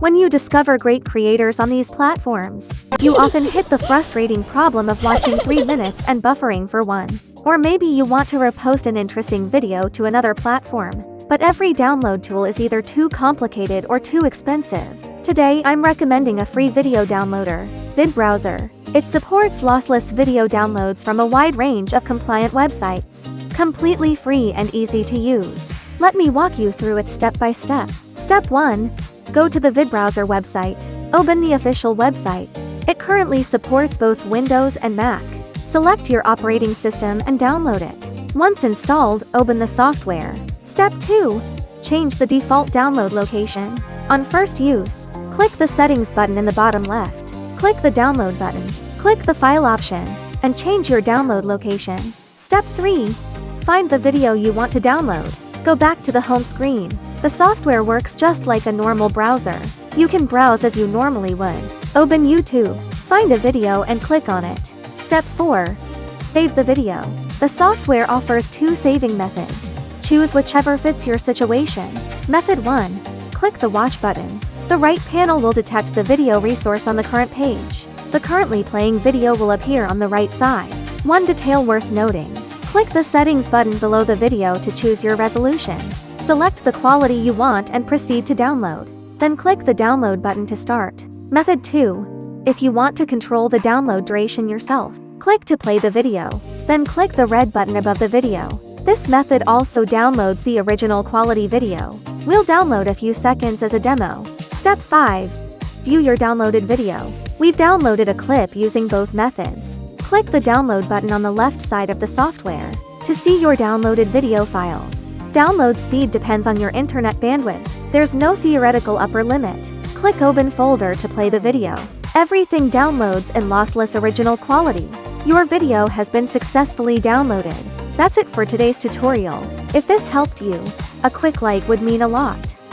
When you discover great creators on these platforms, you often hit the frustrating problem of watching 3 minutes and buffering for 1. Or maybe you want to repost an interesting video to another platform, but every download tool is either too complicated or too expensive. Today I'm recommending a free video downloader, VIdBrowser. It supports lossless video downloads from a wide range of compliant websites, completely free and easy to use. Let me walk you through it step by step. Step 1. Go to the VIdBrowser website. Open the official website. It currently supports both Windows and Mac. Select your operating system and download it. Once installed, open the software. Step 2. Change the default download location. On first use, click the Settings button in the bottom left. Click the Download button. Click the File option, and change your download location. Step 3. Find the video you want to download. Go back to the home screen. The software works just like a normal browser. You can browse as you normally would. Open YouTube, find a video and click on it. Step 4. Save the video. The software offers 2 saving methods. Choose whichever fits your situation. Method 1. Click the Watch button. The right panel will detect the video resource on the current page. The currently playing video will appear on the right side. One detail worth noting. Click the Settings button below the video to choose your resolution. Select the quality you want and proceed to download. Then click the Download button to start. Method 2. If you want to control the download duration yourself, click to play the video. Then click the red button above the video. This method also downloads the original quality video. We'll download a few seconds as a demo. Step 5. View your downloaded video. We've downloaded a clip using both methods. Click the Download button on the left side of the software to see your downloaded video files. Download speed depends on your internet bandwidth. There's no theoretical upper limit. Click Open Folder to play the video. Everything downloads in lossless original quality. Your video has been successfully downloaded. That's it for today's tutorial. If this helped you, a quick like would mean a lot.